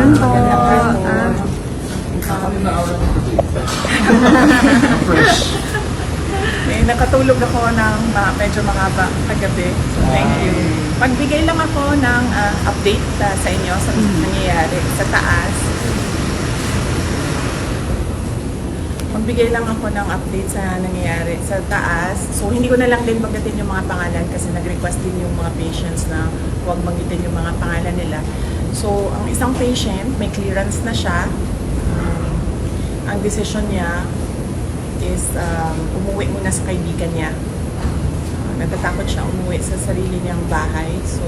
afternoon po. Fresh. Nakatulog ako ng medyo mahaba kagabi. So, thank you. Magbigay lang ako ng update sa inyo sa nangyayari sa taas. Magbigay lang ako ng update sa nangyayari sa taas. So, hindi ko na lang din banggitin yung mga pangalan kasi nag-request din yung mga patients na huwag banggitin yung mga pangalan nila. So, ang isang patient, may clearance na siya. Ang decision niya is umuwi muna sa kaibigan niya. Natatakot siya umuwi sa sarili niyang bahay. So,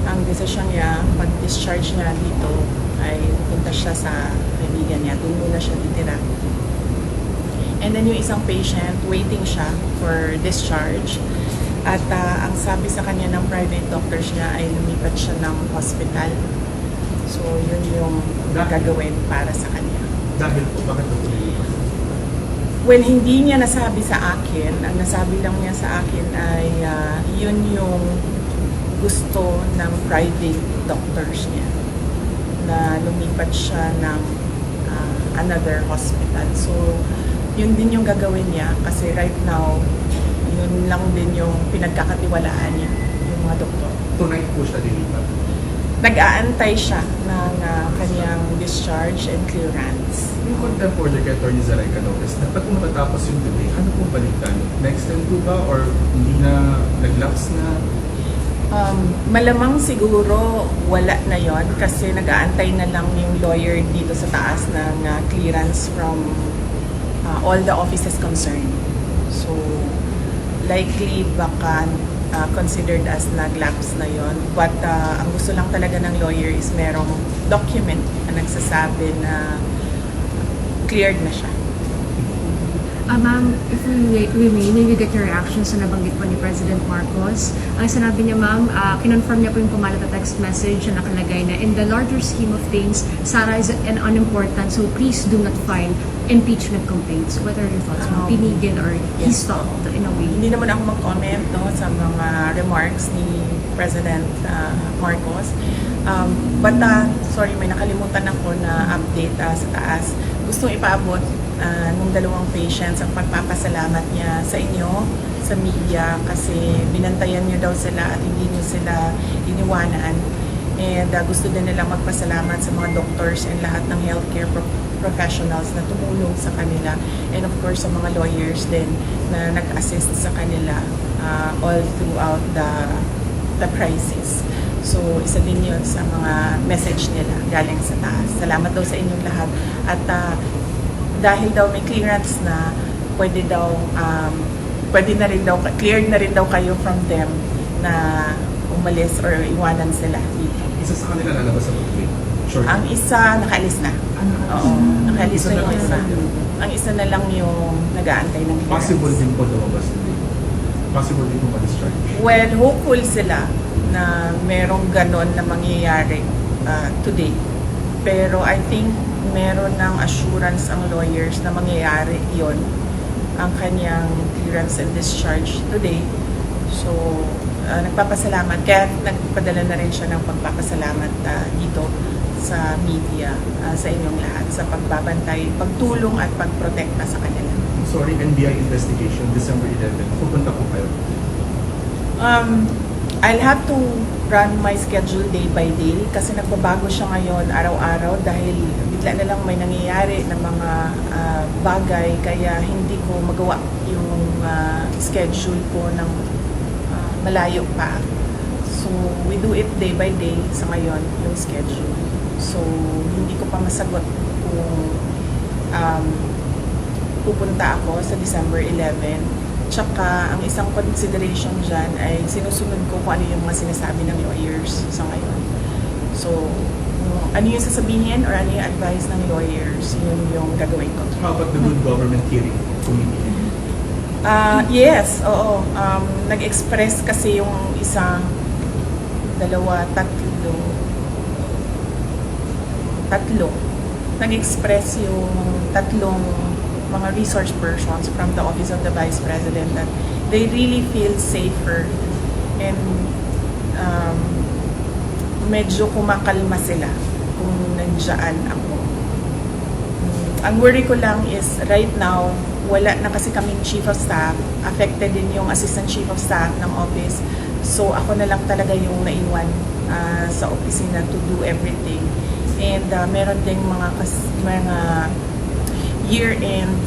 ang decision niya, pag-discharge niya dito, ay pupunta siya sa kaibigan niya. Doon muna siya titira. And then yung isang patient, waiting siya for discharge. At ang sabi sa kanya ng private doctors niya ay lumipat siya ng hospital. So, yun yung gagawin para sa kanya. Dahil po, bakit ito lumilipas? Well, hindi niya nasabi sa akin. Ang nasabi lang niya sa akin ay yun yung gusto ng private doctors niya na lumipat siya ng another hospital. So, yun din yung gagawin niya kasi right now, yun lang din yung pinagkakatiwalaan niya, yung mga doktor. Tonight po siya lilipat. Nag-aantay siya ng kanyang discharge and clearance. Yung contempt order kay Atty. Zaray Canores, dapat kung matatapos yung delay, ano pong balikan? Na-extend po ba or hindi na nag-lapse na? Malamang siguro wala na yon kasi nag-aantay na lang yung lawyer dito sa taas ng clearance from all the offices concerned. So, likely baka considered as nag-lapse na yon. But ang gusto lang talaga ng lawyer is merong document na nagsasabi na cleared na siya. Ma'am, if we may get your reaction sa nabanggit po ni President Marcos. Ang sinabi niya, ma'am, kinonfirm niya po yung pumalat na text message na nakalagay na in the larger scheme of things, Sara is an unimportant, so please do not file impeachment complaints. What are your thoughts, ma'am? Pinigil or he stopped in a way? Hindi naman ako mag-comment sa mga remarks ni President Marcos. But sorry, may nakalimutan ako na update sa taas. Gustong ipaabot nung dalawang patients ang pagpapasalamat niya sa inyo, sa media, kasi binantayan niyo daw sila at hindi niyo sila iniwanan. And gusto din nila magpasalamat sa mga doctors and lahat ng healthcare professionals na tumulong sa kanila. And of course, sa mga lawyers din na nag-assist sa kanila all throughout the crisis. So, isa din yun sa mga message nila galing sa taas. Salamat daw sa inyong lahat. At dahil daw may clearance na, pwede na rin daw, cleared na rin daw kayo from them na umalis or iwanan sila dito. Isa sa kanila lalabas sa complaint. Sure. Ang isa, nakaalis na. Oo, nakaalis na yung isa. Ang isa na lang yung nag-aantay ng clearance. Possible din po lumabas today. Possible din po ma-discharge. Well, hopeful sila na merong ganon na mangyayari today. Pero I think meron ng assurance ang lawyers na mangyayari yon ang kanyang clearance and discharge today. So, nagpapasalamat. Kaya nagpadala na rin siya ng pagpapasalamat dito sa media, sa inyong lahat, sa pagbabantay, pagtulong at pagprotekta sa kanila. Sorry, NBI investigation, December 11. Pupunta po kayo. I'll have to run my schedule day by day kasi nagbabago siya ngayon araw-araw dahil bigla na lang may nangyayari na mga bagay kaya hindi ko magawa yung schedule ko ng malayo pa. So, we do it day by day sa ngayon, yung schedule. So, hindi ko pa masagot kung pupunta ako sa December 11. Tsaka, ang isang consideration dyan ay sinusunod ko kung ano yung mga sinasabi ng lawyers sa ngayon. So, ano yung sasabihin or ano yung advice ng lawyers, yun yung gagawin ko. How about the Good Government Hearing Committee? Yes, oo. Nag-express kasi yung isang, dalawa, tatlo. Nag-express yung tatlong mga resource persons from the Office of the Vice President that they really feel safer and medyo kumakalma sila nandiyan ako. Ang worry ko lang is right now, wala na kasi kaming chief of staff. Affected din yung assistant chief of staff ng office. So ako na lang talaga yung naiwan sa opisina to do everything. And meron ding mga year-end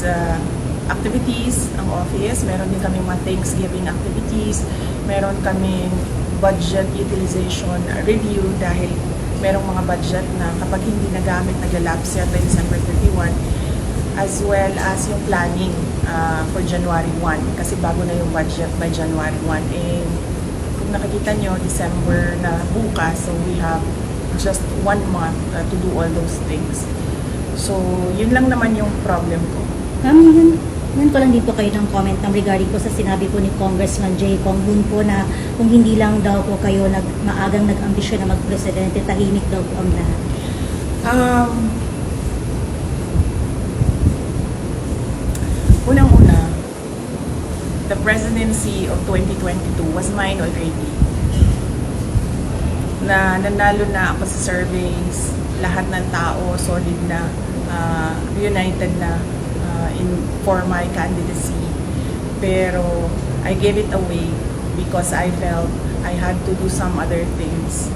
activities ang office. Meron din kaming mga Thanksgiving activities. Meron kaming budget utilization review dahil merong mga budget na kapag hindi nagamit, naglalapse yan by December 31, as well as yung planning for January 1 kasi bago na yung budget by January 1. And kung nakikita nyo, December na bukas, so we have just 1 month to do all those things. So, yun lang naman yung problem ko. Ma'am, yun ko lang din po kayo ng comment regarding po sa sinabi po ni Congressman Jay Kong Hoon po na kung hindi lang daw po kayo maagang nag-ambisyon na mag-presidente, tahimik daw po ang lahat. Unang-una, the presidency of 2022 was mine already. Nanalo na ako sa surveys, lahat ng tao solid na, united na for my candidacy. Pero I gave it away because I felt I had to do some other things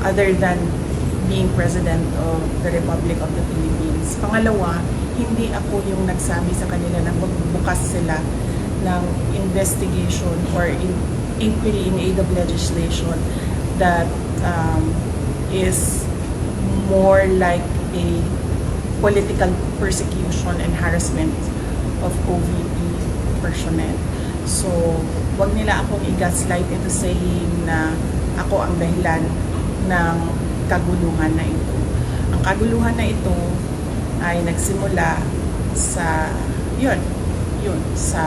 other than being President of the Republic of the Philippines. Pangalawa, hindi ako yung nagsabi sa kanila na magbukas sila ng investigation or inquiry in aid of legislation that is more like a political persecution and harassment of OVP personnel. So, wag nila akong i-gaslight into saying na ako ang dahilan ng kaguluhan na ito. Ang kaguluhan na ito ay nagsimula sa sa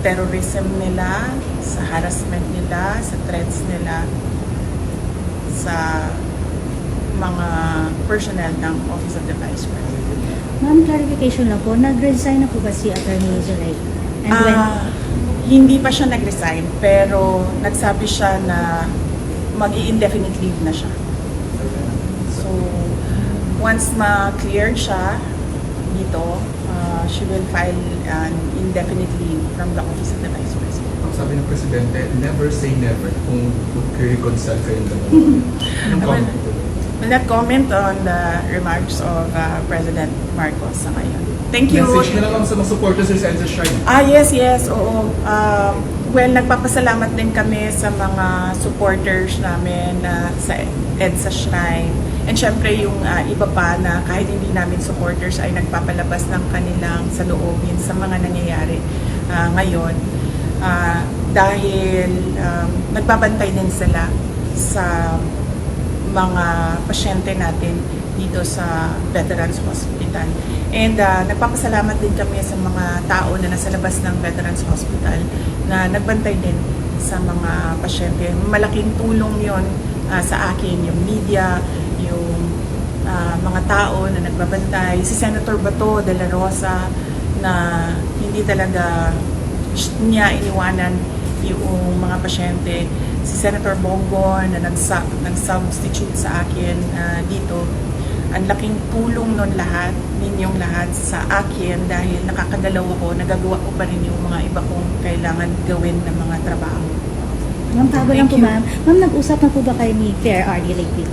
terrorism nila, sa harassment nila, sa threats nila, sa mga personnel ng Office of the Vice President. Ma'am, clarification lang po, nag-resign na po ba si Attorney Zulay? And when? Hindi pa siya nag-resign, pero nagsabi siya na mag-i-indefinite leave na siya. So, once ma-cleared siya dito, she will file an indefinite leave from the Office of the Vice President. Ang sabi ng Presidente, never say never kung mag-reconcile kayo ng Anong comment ito? Will not comment on the remarks of President Marcos sa ngayon. Thank you. Message na lang sa mga supporters sa Senza Shrine. Yes, oo. Well, nagpapasalamat din kami sa mga supporters namin sa EDSA Shrine. And syempre yung iba pa na kahit hindi namin supporters ay nagpapalabas ng kanilang saloobin sa mga nangyayari ngayon. Dahil nagbabantay din sila sa mga pasyente natin dito sa Veterans Hospital. And nagpapasalamat din kami sa mga tao na nasa labas ng Veterans Hospital na nagbantay din sa mga pasyente. Malaking tulong yon sa akin, yung media, yung mga tao na nagbabantay. Si Senator Bato de la Rosa na hindi talaga niya iniwanan yung mga pasyente. Si Senator Bongo na nag-substitute sa akin dito. Ang laking tulong nun lahat, ninyong lahat sa akin dahil nakakagalaw ako, nagagawa ko pa rin yung mga iba kong kailangan gawin ng mga trabaho. Ma'am, bago lang po ma'am. Ma'am, nag-usap na po ba kayo ni Fair RD lately?